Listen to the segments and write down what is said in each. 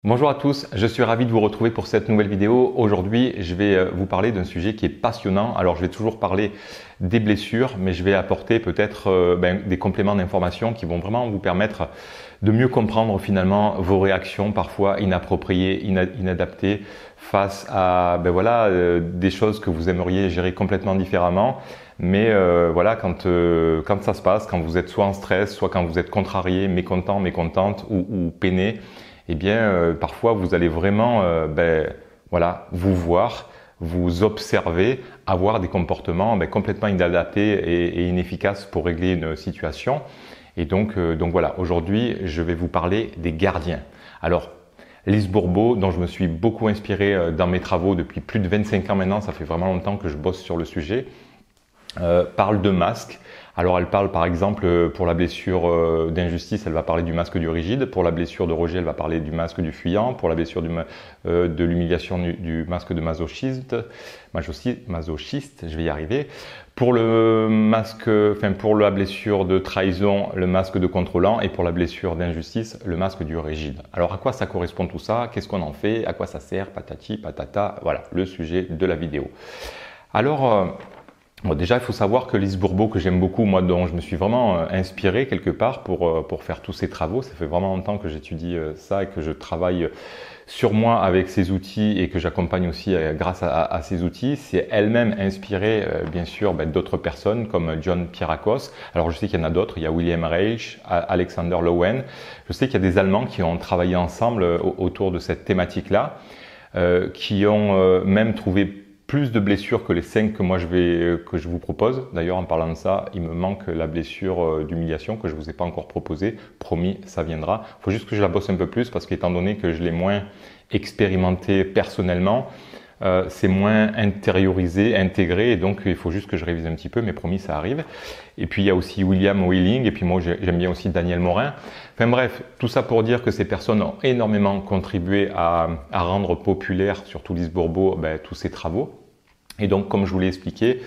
Bonjour à tous, je suis ravi de vous retrouver pour cette nouvelle vidéo. Aujourd'hui, je vais vous parler d'un sujet qui est passionnant. Alors, je vais toujours parler des blessures, mais je vais apporter peut-être des compléments d'information qui vont vraiment vous permettre de mieux comprendre finalement vos réactions parfois inappropriées, inadaptées face à des choses que vous aimeriez gérer complètement différemment. Mais voilà, quand ça se passe, quand vous êtes soit en stress, soit quand vous êtes contrarié, mécontent, mécontente ou peiné, eh bien, parfois vous allez vraiment vous voir, vous observer, avoir des comportements complètement inadaptés et inefficaces pour régler une situation. Et donc voilà, aujourd'hui, je vais vous parler des gardiens. Alors, Lise Bourbeau, dont je me suis beaucoup inspiré dans mes travaux depuis plus de 25 ans maintenant, ça fait vraiment longtemps que je bosse sur le sujet, parle de masques. Alors elle parle par exemple pour la blessure d'injustice, elle va parler du masque du rigide. Pour la blessure de rejet, elle va parler du masque du fuyant. Pour la blessure de l'humiliation, du masque de masochiste, je vais y arriver. Pour le masque, pour la blessure de trahison, le masque de contrôlant, et pour la blessure d'injustice, le masque du rigide. Alors à quoi ça correspond tout ça? Qu'est-ce qu'on en fait? À quoi ça sert? Patati, patata. Voilà le sujet de la vidéo. Alors bon, déjà, il faut savoir que Lise Bourbeau, que j'aime beaucoup, moi, dont je me suis vraiment inspiré quelque part pour faire tous ces travaux. Ça fait vraiment longtemps que j'étudie ça et que je travaille sur moi avec ces outils et que j'accompagne aussi grâce à ces outils. C'est elle-même inspirée, bien sûr, d'autres personnes comme John Pierrakos. Alors, je sais qu'il y en a d'autres. Il y a William Reich, Alexander Lowen. Je sais qu'il y a des Allemands qui ont travaillé ensemble autour de cette thématique-là, qui ont même trouvé plus de blessures que les 5 que moi je vous propose. D'ailleurs, en parlant de ça, il me manque la blessure d'humiliation que je vous ai pas encore proposée. Promis, ça viendra. Il faut juste que je la bosse un peu plus parce qu'étant donné que je l'ai moins expérimenté personnellement, c'est moins intériorisé, intégré, et donc il faut juste que je révise un petit peu, mais promis, ça arrive. Et puis il y a aussi William Wheeling, et puis moi j'aime bien aussi Daniel Morin. Enfin bref, tout ça pour dire que ces personnes ont énormément contribué à rendre populaire, surtout Lise Bourbeau, tous ces travaux. Et donc, comme je vous l'ai expliqué,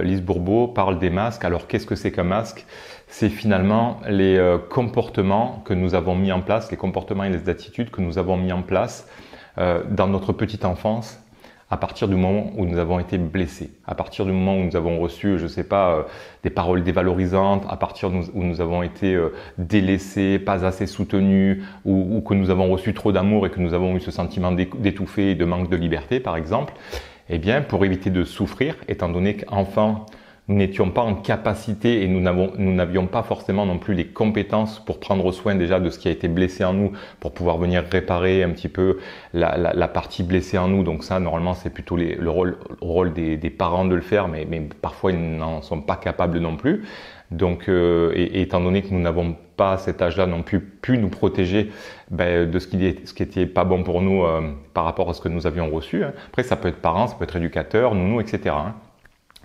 Lise Bourbeau parle des masques. Alors, qu'est-ce que c'est qu'un masque? C'est finalement les comportements que nous avons mis en place, les comportements et les attitudes que nous avons mis en place dans notre petite enfance, à partir du moment où nous avons été blessés, à partir du moment où nous avons reçu, je ne sais pas, des paroles dévalorisantes, à partir où nous avons été délaissés, pas assez soutenus, ou que nous avons reçu trop d'amour et que nous avons eu ce sentiment d'étouffer et de manque de liberté, par exemple. Eh bien, pour éviter de souffrir, étant donné qu'enfant, nous n'étions pas en capacité et nous n'avions pas forcément non plus les compétences pour prendre soin déjà de ce qui a été blessé en nous, pour pouvoir venir réparer un petit peu la partie blessée en nous. Donc ça, normalement, c'est plutôt le rôle des parents de le faire, mais parfois, ils n'en sont pas capables non plus. Donc, et étant donné que nous n'avons pas à cet âge-là non plus pu nous protéger de ce qui était pas bon pour nous par rapport à ce que nous avions reçu. Hein. Après, ça peut être parents, ça peut être éducateurs, nounou, etc. Hein.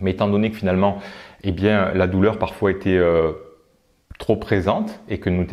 Mais étant donné que finalement, eh bien, la douleur parfois était trop présente et que nous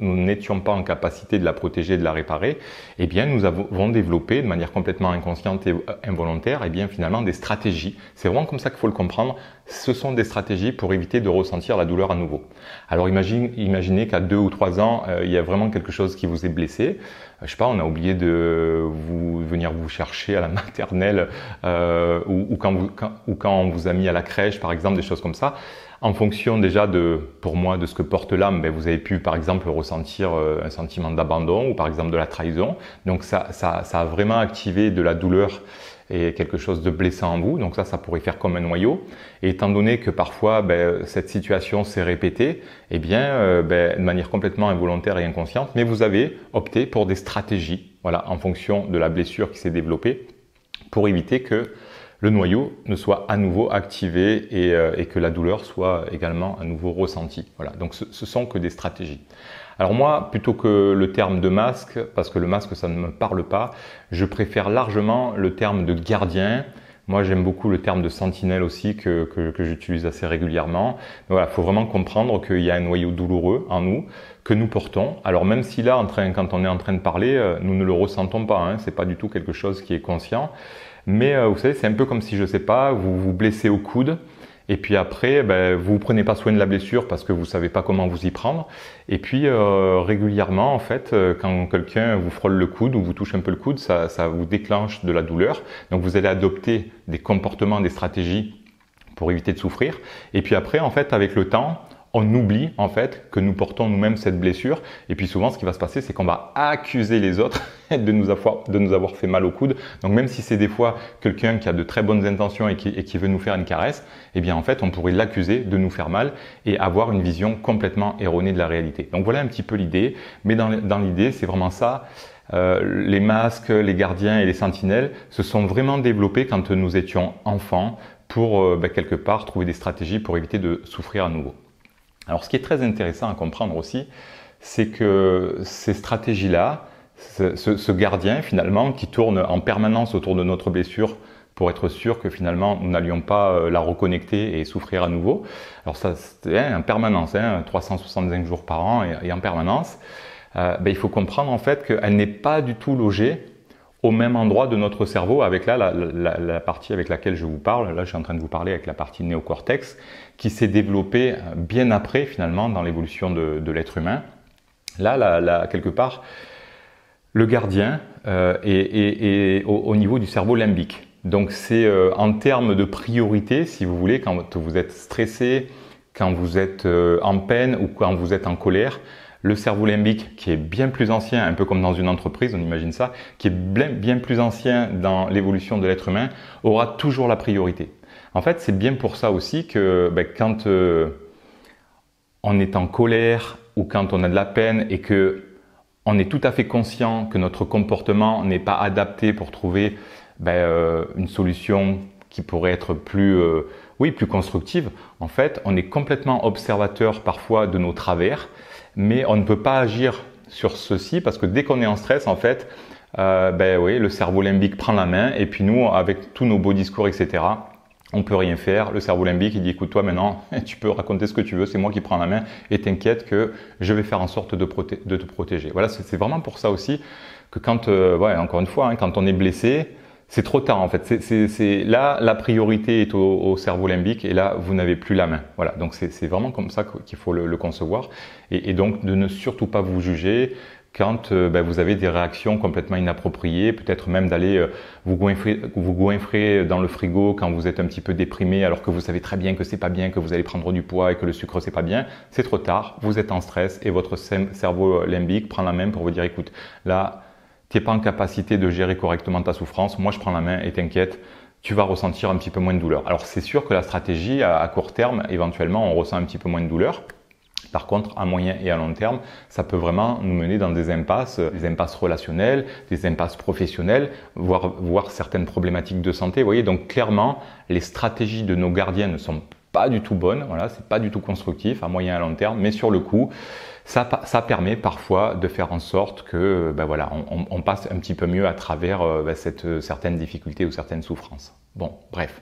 n'étions pas en capacité de la protéger, de la réparer, eh bien, nous avons développé de manière complètement inconsciente et involontaire, eh bien, finalement, des stratégies. C'est vraiment comme ça qu'il faut le comprendre. Ce sont des stratégies pour éviter de ressentir la douleur à nouveau. Alors, imaginez qu'à 2 ou 3 ans, il y a vraiment quelque chose qui vous est blessé. Je sais pas, on a oublié de venir vous chercher à la maternelle ou quand on vous a mis à la crèche, par exemple, des choses comme ça. En fonction déjà pour moi, de ce que porte l'âme, vous avez pu par exemple ressentir un sentiment d'abandon ou par exemple de la trahison. Donc ça a vraiment activé de la douleur et quelque chose de blessant en vous. Donc ça pourrait faire comme un noyau. Et étant donné que parfois cette situation s'est répétée, eh bien de manière complètement involontaire et inconsciente, mais vous avez opté pour des stratégies, voilà, en fonction de la blessure qui s'est développée, pour éviter que le noyau ne soit à nouveau activé et que la douleur soit également à nouveau ressentie. Voilà. Donc ce sont que des stratégies. Alors moi, plutôt que le terme de masque, parce que le masque ça ne me parle pas, je préfère largement le terme de gardien. Moi, j'aime beaucoup le terme de sentinelle aussi que j'utilise assez régulièrement. Donc voilà, il faut vraiment comprendre qu'il y a un noyau douloureux en nous que nous portons. Alors même si là, quand on est en train de parler, nous ne le ressentons pas. Hein, c'est pas du tout quelque chose qui est conscient. Mais vous savez, c'est un peu comme si, je sais pas, vous vous blessez au coude Et puis après, vous prenez pas soin de la blessure parce que vous savez pas comment vous y prendre. Et puis régulièrement, en fait, quand quelqu'un vous frôle le coude ou vous touche un peu le coude, ça vous déclenche de la douleur. Donc vous allez adopter des comportements, des stratégies pour éviter de souffrir. Et puis après, en fait, avec le temps, on oublie en fait que nous portons nous-mêmes cette blessure. Et puis souvent, ce qui va se passer, c'est qu'on va accuser les autres de nous avoir fait mal au coude. Donc même si c'est des fois quelqu'un qui a de très bonnes intentions et qui veut nous faire une caresse, eh bien en fait, on pourrait l'accuser de nous faire mal et avoir une vision complètement erronée de la réalité. Donc voilà un petit peu l'idée. Mais dans l'idée, c'est vraiment ça. Les masques, les gardiens et les sentinelles se sont vraiment développés quand nous étions enfants pour quelque part trouver des stratégies pour éviter de souffrir à nouveau. Alors ce qui est très intéressant à comprendre aussi, c'est que ces stratégies-là, ce gardien finalement qui tourne en permanence autour de notre blessure pour être sûr que finalement nous n'allions pas la reconnecter et souffrir à nouveau. Alors ça c'est en permanence, 365 jours par an et en permanence. Il faut comprendre en fait qu'elle n'est pas du tout logée au même endroit de notre cerveau avec la partie avec laquelle je vous parle. Là, je suis en train de vous parler avec la partie néocortex qui s'est développée bien après finalement dans l'évolution de l'être humain. Là, quelque part, le gardien est au niveau du cerveau limbique. Donc c'est en termes de priorité, si vous voulez, quand vous êtes stressé, quand vous êtes en peine ou quand vous êtes en colère, le cerveau limbique, qui est bien plus ancien, un peu comme dans une entreprise, on imagine ça, qui est bien plus ancien dans l'évolution de l'être humain, aura toujours la priorité. En fait, c'est bien pour ça aussi que quand on est en colère ou quand on a de la peine et que on est tout à fait conscient que notre comportement n'est pas adapté pour trouver une solution qui pourrait être plus constructive, en fait, on est complètement observateur parfois de nos travers, mais on ne peut pas agir sur ceci parce que dès qu'on est en stress, en fait, le cerveau limbique prend la main et puis nous, avec tous nos beaux discours, etc., on peut rien faire. Le cerveau limbique, il dit, écoute, toi maintenant, tu peux raconter ce que tu veux, c'est moi qui prends la main et t'inquiète que je vais faire en sorte de te protéger. Voilà, c'est vraiment pour ça aussi que quand, encore une fois, quand on est blessé, c'est trop tard en fait. Là, la priorité est au cerveau limbique et là, vous n'avez plus la main. Voilà, donc c'est vraiment comme ça qu'il faut le concevoir et donc de ne surtout pas vous juger quand vous avez des réactions complètement inappropriées, peut-être même d'aller vous goinfrer dans le frigo quand vous êtes un petit peu déprimé alors que vous savez très bien que c'est pas bien, que vous allez prendre du poids et que le sucre c'est pas bien. C'est trop tard, vous êtes en stress et votre cerveau limbique prend la main pour vous dire écoute, là, tu n'es pas en capacité de gérer correctement ta souffrance, moi je prends la main et t'inquiète, tu vas ressentir un petit peu moins de douleur. Alors c'est sûr que la stratégie, à court terme, éventuellement, on ressent un petit peu moins de douleur. Par contre, à moyen et à long terme, ça peut vraiment nous mener dans des impasses relationnelles, des impasses professionnelles, voire certaines problématiques de santé. Vous voyez, donc clairement, les stratégies de nos gardiens ne sont pas du tout bonnes. Voilà, c'est pas du tout constructif à moyen et à long terme, mais sur le coup, ça permet parfois de faire en sorte que on passe un petit peu mieux à travers certaines difficultés ou certaines souffrances. Bon, bref.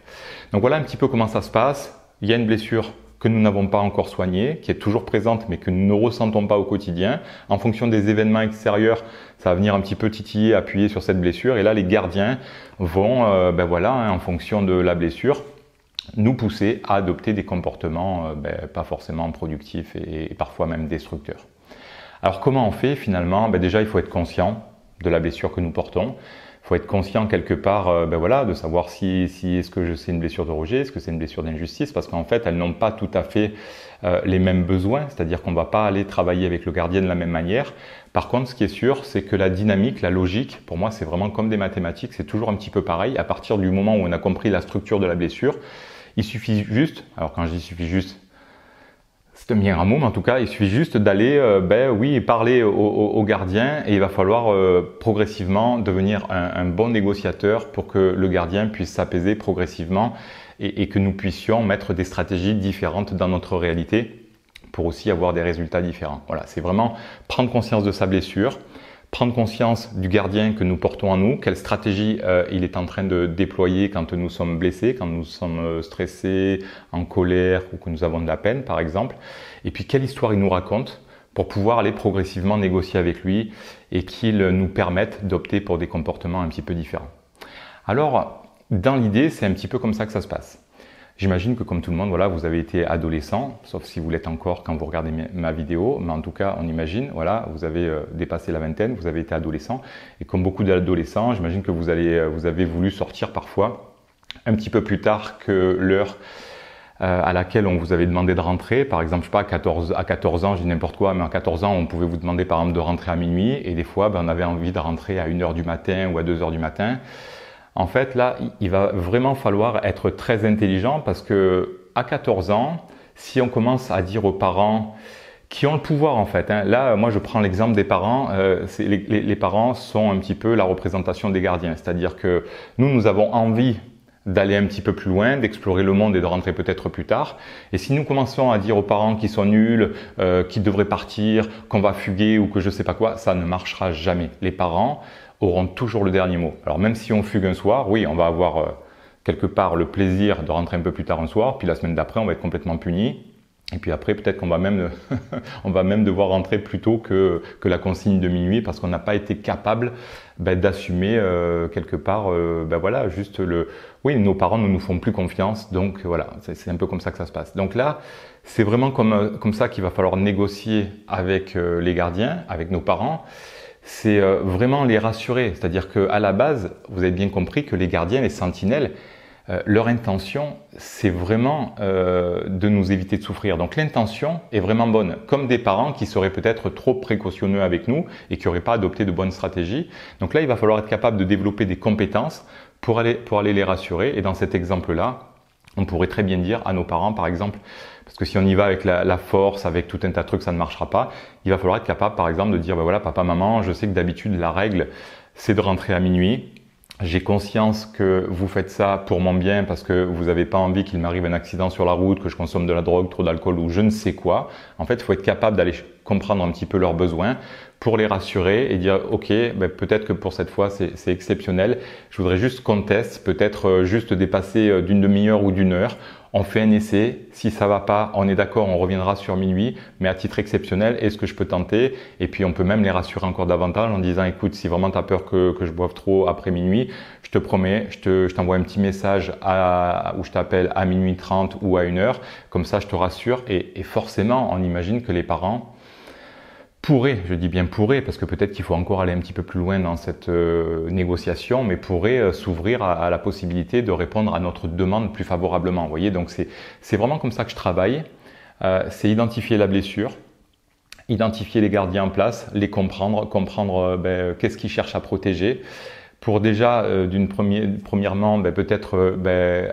Donc voilà un petit peu comment ça se passe. Il y a une blessure que nous n'avons pas encore soignée, qui est toujours présente mais que nous ne ressentons pas au quotidien. En fonction des événements extérieurs, ça va venir un petit peu titiller, appuyer sur cette blessure. Et là, les gardiens vont, en fonction de la blessure, nous pousser à adopter des comportements pas forcément productifs et parfois même destructeurs. Alors comment on fait finalement? Déjà, il faut être conscient de la blessure que nous portons. Il faut être conscient quelque part de savoir si est-ce que c'est une blessure de rejet, est-ce que c'est une blessure d'injustice, parce qu'en fait, elles n'ont pas tout à fait les mêmes besoins, c'est-à-dire qu'on ne va pas aller travailler avec le gardien de la même manière. Par contre, ce qui est sûr, c'est que la dynamique, la logique, pour moi, c'est vraiment comme des mathématiques, c'est toujours un petit peu pareil. À partir du moment où on a compris la structure de la blessure, il suffit juste, alors quand je dis suffit juste, c'est un bien grand mot, mais en tout cas, il suffit juste d'aller parler au gardien et il va falloir progressivement devenir un bon négociateur pour que le gardien puisse s'apaiser progressivement et que nous puissions mettre des stratégies différentes dans notre réalité pour aussi avoir des résultats différents. Voilà, c'est vraiment prendre conscience de sa blessure, prendre conscience du gardien que nous portons en nous, quelle stratégie il est en train de déployer quand nous sommes blessés, quand nous sommes stressés, en colère ou que nous avons de la peine par exemple, et puis quelle histoire il nous raconte pour pouvoir aller progressivement négocier avec lui et qu'il nous permette d'opter pour des comportements un petit peu différents. Alors, dans l'idée, c'est un petit peu comme ça que ça se passe. J'imagine que comme tout le monde, voilà, vous avez été adolescent, sauf si vous l'êtes encore quand vous regardez ma vidéo, mais en tout cas, on imagine, voilà, vous avez dépassé la vingtaine, vous avez été adolescent, et comme beaucoup d'adolescents, j'imagine que vous avez voulu sortir parfois un petit peu plus tard que l'heure à laquelle on vous avait demandé de rentrer. Par exemple, je sais pas, à 14 ans, je dis n'importe quoi, mais à 14 ans, on pouvait vous demander par exemple de rentrer à minuit, et des fois, on avait envie de rentrer à 1h du matin ou à 2h du matin. En fait, là, il va vraiment falloir être très intelligent parce que à 14 ans, si on commence à dire aux parents qui ont le pouvoir en fait, hein, là, moi je prends l'exemple des parents, les parents sont un petit peu la représentation des gardiens, c'est-à-dire que nous avons envie d'aller un petit peu plus loin, d'explorer le monde et de rentrer peut-être plus tard. Et si nous commençons à dire aux parents qu'ils sont nuls, qu'ils devraient partir, qu'on va fuguer ou que je sais pas quoi, ça ne marchera jamais. Les parents auront toujours le dernier mot. Alors même si on fugue un soir, oui, on va avoir quelque part le plaisir de rentrer un peu plus tard un soir, puis la semaine d'après, on va être complètement puni. Et puis après, peut-être qu'on va même, on va même devoir rentrer plus tôt que la consigne de minuit parce qu'on n'a pas été capable d'assumer quelque part, voilà, juste oui, nos parents ne nous font plus confiance, donc voilà, c'est un peu comme ça que ça se passe. Donc là, c'est vraiment comme ça qu'il va falloir négocier avec les gardiens, avec nos parents. C'est vraiment les rassurer, c'est-à-dire qu'à la base, vous avez bien compris que les gardiens, les sentinelles, leur intention, c'est vraiment de nous éviter de souffrir. Donc l'intention est vraiment bonne, comme des parents qui seraient peut-être trop précautionneux avec nous et qui n'auraient pas adopté de bonnes stratégies. Donc là, il va falloir être capable de développer des compétences pour aller les rassurer. Et dans cet exemple-là, on pourrait très bien dire à nos parents, par exemple, parce que si on y va avec la force, avec tout un tas de trucs, ça ne marchera pas. Il va falloir être capable, par exemple, de dire, voilà, papa, maman, je sais que d'habitude, la règle, c'est de rentrer à minuit. J'ai conscience que vous faites ça pour mon bien parce que vous n'avez pas envie qu'il m'arrive un accident sur la route, que je consomme de la drogue, trop d'alcool ou je ne sais quoi. En fait, il faut être capable d'aller comprendre un petit peu leurs besoins pour les rassurer et dire ok, peut-être que pour cette fois c'est exceptionnel. Je voudrais juste qu'on teste, peut-être juste dépasser d'une demi-heure ou d'une heure. On fait un essai, si ça va pas, on est d'accord, on reviendra sur minuit, mais à titre exceptionnel, est-ce que je peux tenter? Et puis on peut même les rassurer encore davantage en disant écoute, si vraiment tu as peur que je boive trop après minuit, je te promets, je t'envoie un petit message où je t'appelle à minuit 30 ou à 1h, comme ça je te rassure et forcément on imagine que les parents pourrait, je dis bien pourrait, parce que peut-être qu'il faut encore aller un petit peu plus loin dans cette négociation, mais pourrait s'ouvrir à la possibilité de répondre à notre demande plus favorablement. Vous voyez, donc c'est vraiment comme ça que je travaille. C'est identifier la blessure, identifier les gardiens en place, les comprendre qu'est-ce qu'ils cherchent à protéger, pour déjà premièrement peut-être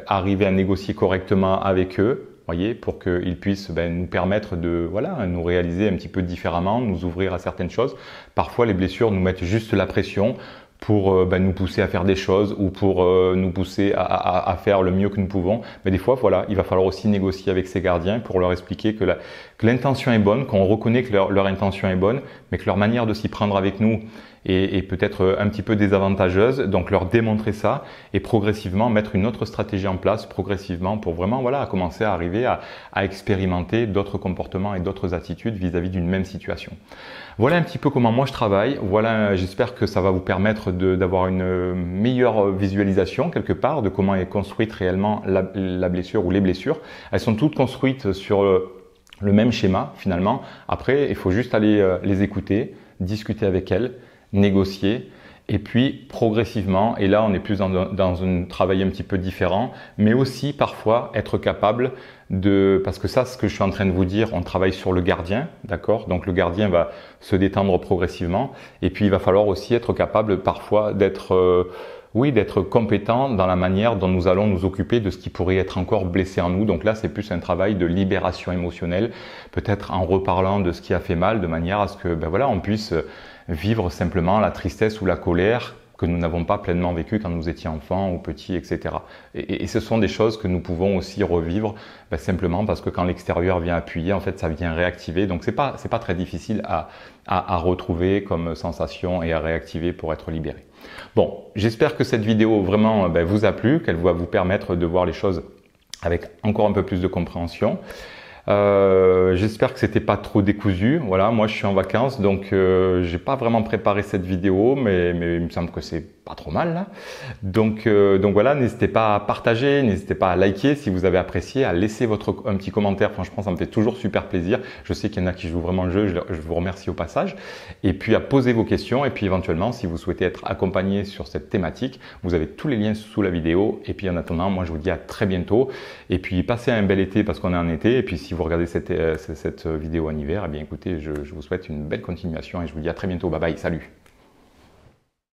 arriver à négocier correctement avec eux. Voyez, pour qu'ils puissent nous permettre de nous réaliser un petit peu différemment, nous ouvrir à certaines choses. Parfois, les blessures nous mettent juste la pression pour nous pousser à faire des choses ou pour nous pousser à faire le mieux que nous pouvons. Mais des fois, voilà, il va falloir aussi négocier avec ces gardiens pour leur expliquer que l'intention est bonne, qu'on reconnaît que leur intention est bonne, mais que leur manière de s'y prendre avec nous est peut-être un petit peu désavantageuse. Donc leur démontrer ça et progressivement mettre une autre stratégie en place progressivement pour vraiment commencer à arriver à expérimenter d'autres comportements et d'autres attitudes vis-à-vis d'une même situation. Voilà un petit peu comment moi je travaille. Voilà, j'espère que ça va vous permettre d'avoir une meilleure visualisation quelque part de comment est construite réellement la blessure ou les blessures. Elles sont toutes construites sur le même schéma finalement. Après, il faut juste aller les écouter, discuter avec elles, négocier et puis progressivement, et là on est plus dans un travail un petit peu différent, mais aussi parfois être capable parce que ça, ce que je suis en train de vous dire, on travaille sur le gardien, d'accord? Donc le gardien va se détendre progressivement et puis il va falloir aussi être capable parfois d'être compétent dans la manière dont nous allons nous occuper de ce qui pourrait être encore blessé en nous. Donc là, c'est plus un travail de libération émotionnelle, peut-être en reparlant de ce qui a fait mal, de manière à ce que on puisse vivre simplement la tristesse ou la colère que nous n'avons pas pleinement vécu quand nous étions enfants ou petits, etc. Et ce sont des choses que nous pouvons aussi revivre simplement parce que quand l'extérieur vient appuyer, en fait, ça vient réactiver. Donc c'est pas très difficile à retrouver comme sensation et à réactiver pour être libéré. Bon, j'espère que cette vidéo vraiment vous a plu, qu'elle va vous permettre de voir les choses avec encore un peu plus de compréhension. J'espère que c'était pas trop décousu. Voilà, moi je suis en vacances, donc j'ai pas vraiment préparé cette vidéo, mais il me semble que c'est pas trop mal là. Donc voilà, n'hésitez pas à partager, n'hésitez pas à liker si vous avez apprécié, à laisser un petit commentaire. Franchement, ça me fait toujours super plaisir. Je sais qu'il y en a qui jouent vraiment le jeu, je vous remercie au passage. Et puis à poser vos questions, et puis éventuellement, si vous souhaitez être accompagné sur cette thématique, vous avez tous les liens sous la vidéo. Et puis en attendant, moi je vous dis à très bientôt. Et puis passez un bel été parce qu'on est en été. Et puis si vous regardez cette vidéo en hiver, eh bien écoutez, je vous souhaite une belle continuation et je vous dis à très bientôt. Bye bye, salut!